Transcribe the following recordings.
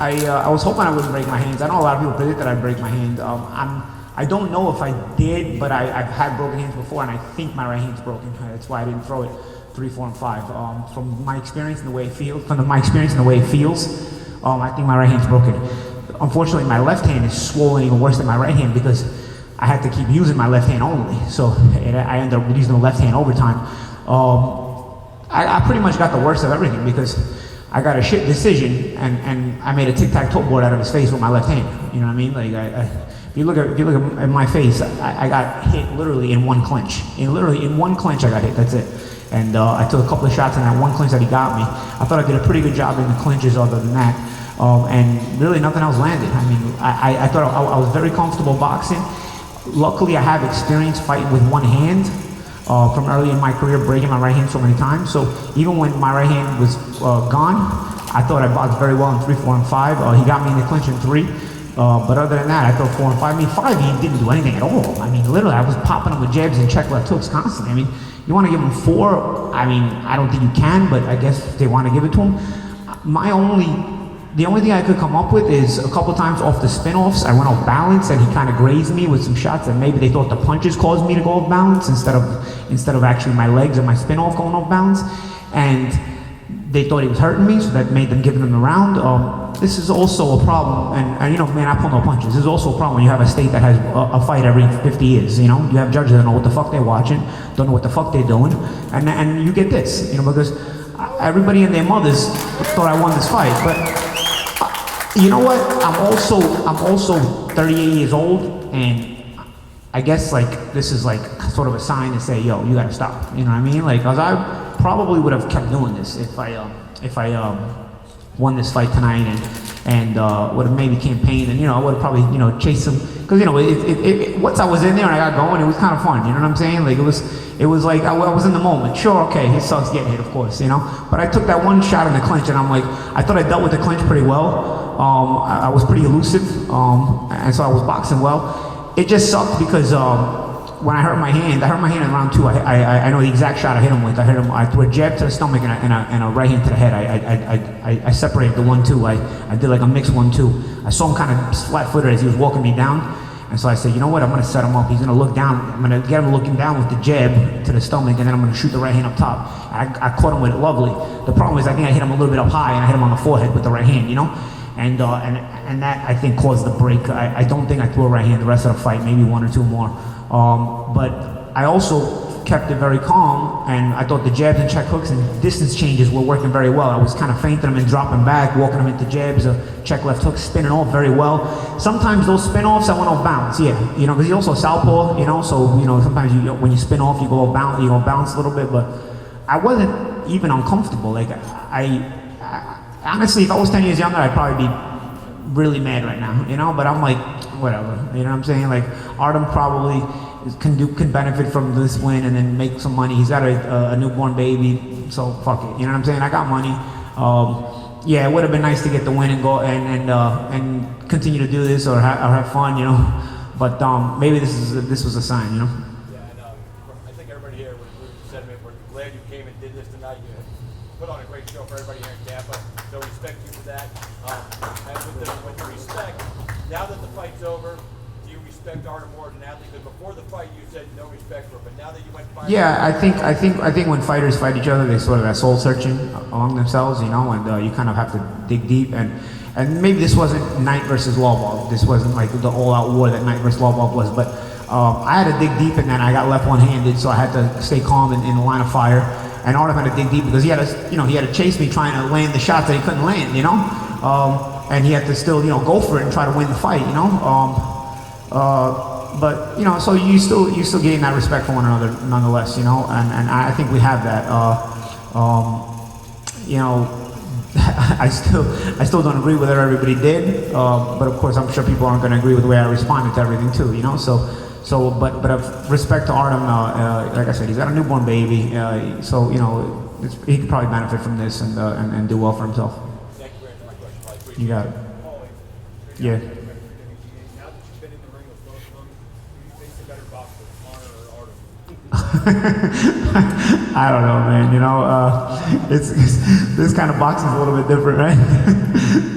I was hoping I wouldn't break my hands. I know a lot of people predicted I'd break my hand. I don't know if I did, but I've had broken hands before, and I think my right hand's broken. That's why I didn't throw it 3, 4, and 5. From my experience and the way it feels, I think my right hand's broken. Unfortunately, my left hand is swollen even worse than my right hand because I had to keep using my left hand only. So I ended up using the left hand overtime. I pretty much got the worst of everything because I got a shit decision and I made a tic-tac-toe board out of his face with my left hand. You know what I mean? Like if you look at my face, I got hit literally in one clinch. In one clinch I got hit, that's it. And I took a couple of shots in that one clinch that he got me. I thought I did a pretty good job in the clinches other than that. And really nothing else landed. I mean, I thought I was very comfortable boxing. Luckily, I have experience fighting with one hand from early in my career, breaking my right hand so many times. So even when my right hand was gone, I thought I boxed very well in 3, 4, and 5. He got me in the clinch in 3. But other than that, I thought 4 and 5. I mean, 5, he didn't do anything at all. I mean, literally, I was popping him with jabs and check left hooks constantly. I mean, you want to give him 4? I mean, I don't think you can, but I guess if they want to give it to him. The only thing I could come up with is a couple times off the spin-offs, I went off balance and he kind of grazed me with some shots that maybe they thought the punches caused me to go off balance instead of actually my legs and my spin-off going off balance. And they thought he was hurting me, so that made them giving him the round. This is also a problem, and you know, man, I pull no punches. This is also a problem when you have a state that has a fight every 50 years, you know? You have judges that don't know what the fuck they're watching, don't know what the fuck they're doing, and you get this, you know, because everybody and their mothers thought I won this fight, but you know what? I'm also 38 years old, and I guess like this is like sort of a sign to say, yo, you gotta stop. You know what I mean? Like, cause I probably would have kept doing this if I won this fight tonight and would have maybe campaigned, and you know I would have probably chased some, cause you know once I was in there and I got going, it was kind of fun. You know what I'm saying? Like it was like I was in the moment. Sure, okay, his son's getting hit, of course, you know. But I took that one shot in the clinch, and I'm like, I thought I dealt with the clinch pretty well. I was pretty elusive, and so I was boxing well. It just sucked because when I hurt my hand in round 2. I know the exact shot I hit him with. I threw a jab to the stomach and a right hand to the head. I separated the 1-2. I did like a mixed 1-2. I saw him kind of flat-footed as he was walking me down. And so I said, you know what, I'm gonna set him up. He's gonna look down. I'm gonna get him looking down with the jab to the stomach, and then I'm gonna shoot the right hand up top. I caught him with it lovely. The problem is I think I hit him a little bit up high, and I hit him on the forehead with the right hand, you know? And that, I think, caused the break. I don't think I threw a right hand the rest of the fight, maybe 1 or 2 more. But I also kept it very calm, and I thought the jabs and check hooks and distance changes were working very well. I was kind of feinting them and dropping back, walking them into jabs, check left hooks, spinning off very well. Sometimes those spin-offs, I went off balance, yeah. You know, because he's also southpaw, you know, so, you know, sometimes when you spin off, you go off balance a little bit, but I wasn't even uncomfortable. Like, honestly, if I was 10 years younger, I'd probably be really mad right now, you know, but I'm like, whatever, you know what I'm saying? Like, Artem probably can benefit from this win and then make some money. He's got a newborn baby, so fuck it, you know what I'm saying? I got money. Yeah, it would have been nice to get the win and go and continue to do this or have fun, you know, but maybe this was a sign, you know? Yeah, and I think everybody here would agree with the sentiment. We're glad you came and did this tonight. You put on a great show for everybody here in Tampa, so respect you for that. And with the respect, now that the fight's over, do you respect Artem more as an athlete? Because before the fight, you said no respect for him, but now that you went fighting, yeah, I think when fighters fight each other, they sort of are soul searching among themselves, you know, and you kind of have to dig deep. And maybe this wasn't Knight versus Lobov. This wasn't like the all-out war that Knight versus Lobov was, but I had to dig deep, and then I got left one-handed, so I had to stay calm in the line of fire. And Artem had to dig deep because he had to chase me trying to land the shots that he couldn't land, you know. And he had to still, go for it and try to win the fight, you know. But so you still gain that respect for one another nonetheless, you know. And I think we have that. I still don't agree with what everybody did, but of course I'm sure people aren't going to agree with the way I responded to everything too, you know. But of respect to Artem, like I said, he's got a newborn baby, so he could probably benefit from this and do well for himself. thank you for answering my question. You got it. Yeah. Now that you've been in the ring with both of them, who do you think's a better boxer, Connor or Artem? I don't know, man. You know, it's this kind of boxing is a little bit different, right?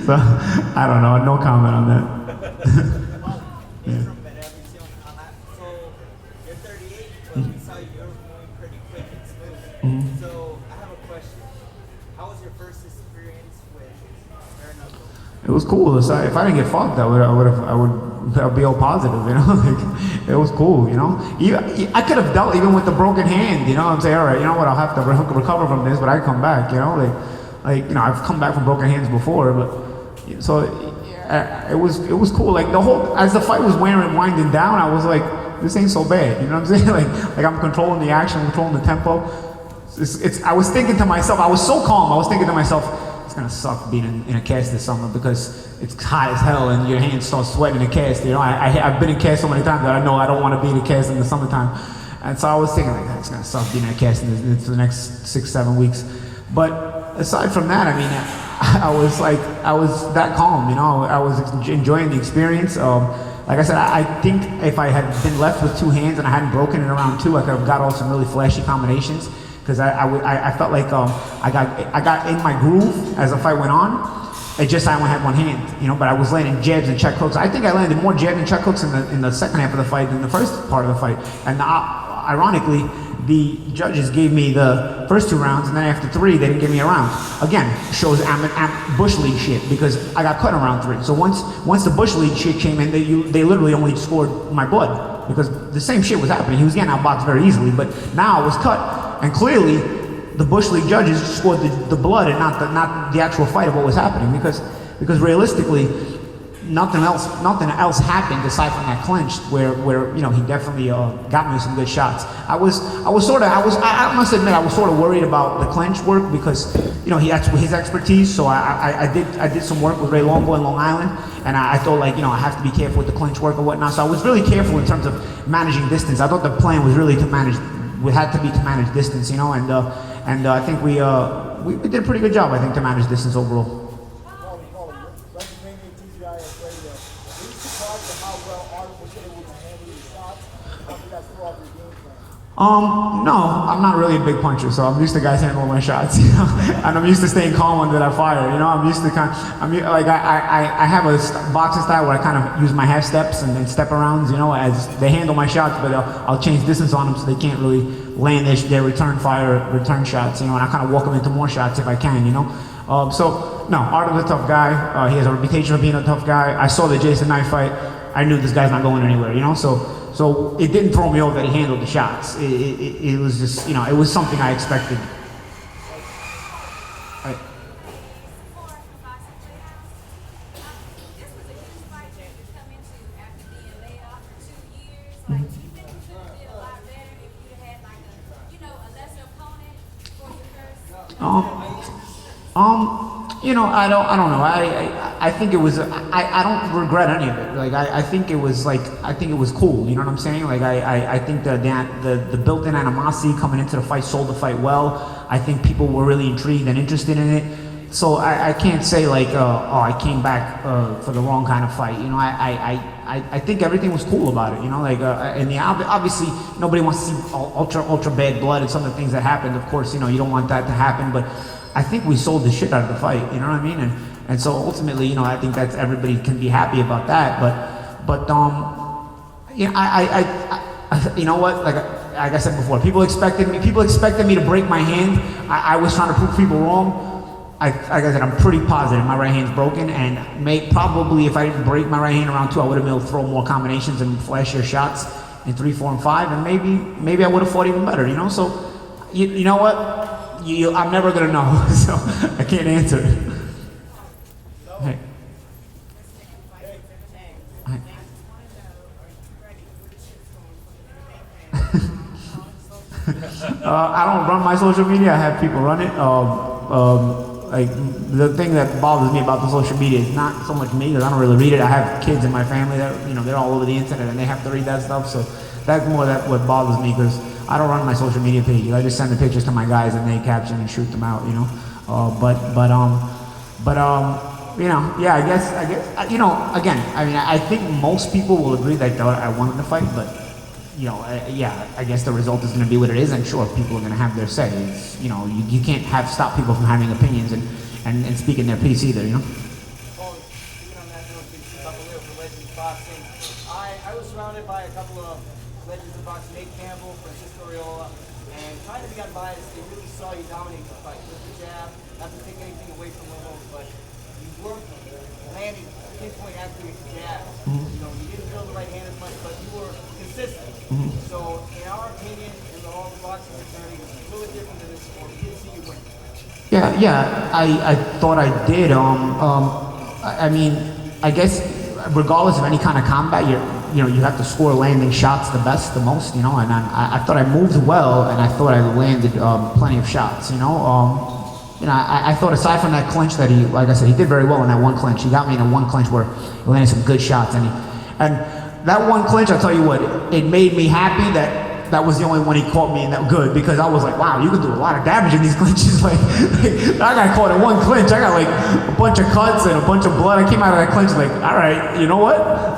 So I don't know. No comment on that. Yeah. So you're 38, but we saw you were moving pretty quick and smooth. So I have a question. How was your first experience with bare knuckle? It was cool. So if I didn't get fucked, I would be all positive, you know. Like, it was cool, you know. I could have dealt even with the broken hand, you know. I'm saying, all right, you know what, I'll have to recover from this, but I come back, you know. Like you know, I've come back from broken hands before, but so it was cool. Like the whole as the fight was winding down, I was like, this ain't so bad, you know what I'm saying? Like I'm controlling the action, controlling the tempo. I was thinking to myself, I was so calm. I was thinking to myself, it's gonna suck being in a cast this summer because it's hot as hell and your hands start sweating in a cast. You know, I've been in cast so many times that I know I don't want to be in a cast in the summertime. And so I was thinking, like, it's gonna suck being in a cast for the next 6-7 weeks. But aside from that, I mean, I was that calm. You know, I was enjoying the experience. Like I said, I think if I had been left with two hands and I hadn't broken it around two, I could have got all some really flashy combinations. Because I felt like I got in my groove as the fight went on. It just I only had one hand, you know. But I was landing jabs and check hooks. I think I landed more jabs and check hooks in the second half of the fight than the first part of the fight. And ironically, the judges gave me the first 2 rounds, and then after 3, they didn't give me a round. Again, shows Bush League shit because I got cut in round 3. So once the Bush League shit came in, they literally only scored my blood because the same shit was happening. He was getting outboxed very easily, but now I was cut. And clearly, the Bush League judges scored the blood and not the actual fight of what was happening because realistically, nothing else happened aside from that clinch where you know he definitely got me some good shots. I must admit I was sort of worried about the clinch work because you know that's his expertise. So I did some work with Ray Longo in Long Island, and I thought like you know I have to be careful with the clinch work and whatnot. So I was really careful in terms of managing distance. I thought the plan was really to manage. We had to be to manage distance, you know, and I think we did a pretty good job, I think, to manage distance overall. Paulie, representing TGIF Radio, were you surprised at how well Artem was able to handle your shots? How did that throw off your game plan? No, I'm not really a big puncher, so I'm used to guys handling my shots, you know, and I'm used to staying calm when I fire, you know. I'm used to I have a boxing style where I kind of use my half steps and then step arounds, you know, as they handle my shots, but I'll change distance on them so they can't really land their return shots, you know, and I kind of walk them into more shots if I can, you know. So no, Artem's a tough guy. He has a reputation for being a tough guy. I saw the Jason Knight fight. I knew this guy's not going anywhere, you know. So it didn't throw me off that he handled the shots. It was just, you know, it was something I expected. You know, I don't know. I think it was. I don't regret any of it. Like I think it was cool. You know what I'm saying? Like I think the built-in animosity coming into the fight sold the fight well. I think people were really intrigued and interested in it. So I can't say like I came back for the wrong kind of fight. You know, I think everything was cool about it. You know, like and obviously nobody wants to see ultra bad blood and some of the things that happened. Of course, you know you don't want that to happen, but I think we sold the shit out of the fight, you know what I mean? And so ultimately, you know, I think that's everybody can be happy about that. But you know, I you know what? Like I said before, people expected me to break my hand. I was trying to prove people wrong. Like I said, I'm pretty positive my right hand's broken, and probably if I didn't break my right hand around 2, I would have been able to throw more combinations and flashier shots in 3, 4, and 5, and maybe I would have fought even better, you know? So you know what? I'm never gonna know, so I can't answer it. Hey. I don't run my social media. I have people run it. Like the thing that bothers me about the social media is not so much me, because I don't really read it. I have kids in my family that, you know, they're all over the internet and they have to read that stuff. So that's more what bothers me, because I don't run my social media pages. I just send the pictures to my guys and they caption and shoot them out, you know. You know, yeah, I guess, you know, again, I mean, I think most people will agree that I wanted to fight, but yeah, I guess the result is going to be what it is, and sure, people are going to have their say. It's, you can't stop people from having opinions and speaking their piece either, Well, speaking on that note, it's a couple of legends of boxing. I was surrounded by a couple of legends of boxing, Nate Campbell, Francisco Riola, and trying to be unbiased, they really saw you dominate the fight with the jab, not to take anything away from Lobov, but you weren't landing pinpoint accurate jabs. You didn't throw the right hand as much, but you were consistent. So, in our opinion, in all the boxing fraternity, it's a little bit different than this sport. We didn't see you win. Yeah, I thought I did. I mean, I guess regardless of any kind of combat, you have to score landing shots the most, and I thought I moved well, and I thought I landed plenty of shots, I thought aside from that clinch that he, like I said, he did very well in that one clinch. He got me in a one clinch where he landed some good shots, and that one clinch, I'll tell you what, it made me happy that was the only one he caught me in that good, because I was like, wow, you can do a lot of damage in these clinches. Like I got caught in one clinch, I got like a bunch of cuts and a bunch of blood. I came out of that clinch like, all right, you know what?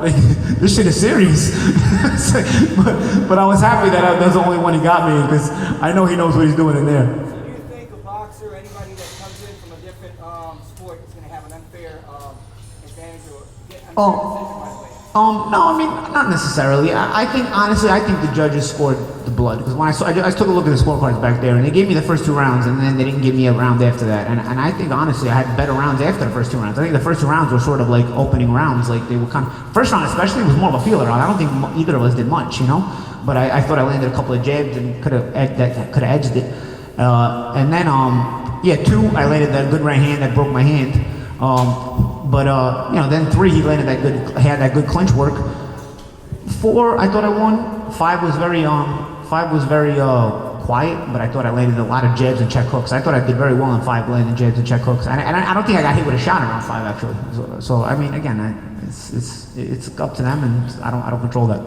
Like, this shit is serious. but I was happy that was the only one he got me, because I know he knows what he's doing in there. So do you think a boxer or anybody that comes in from a different sport is going to have an unfair advantage or get unfair decision right away? No, I mean, not necessarily. I think, honestly, I think the judges scored the blood, because when I took a look at the scorecards back there, and they gave me the first 2 rounds, and then they didn't give me a round after that. And I think, honestly, I had better rounds after the first 2 rounds. I think the first 2 rounds were sort of like opening rounds, like they were kind of, first round especially was more of a feeler round. I don't think either of us did much, But I thought I landed a couple of jabs and could have edged it. And then, 2, I landed that good right hand that broke my hand. Then 3, he landed had that good clinch work. 4, I thought I won. 5 was very quiet, but I thought I landed a lot of jabs and check hooks. I thought I did very well in 5, landing jabs and check hooks. And I don't think I got hit with a shot around 5 actually. So I mean, again, it's up to them, and I don't control that.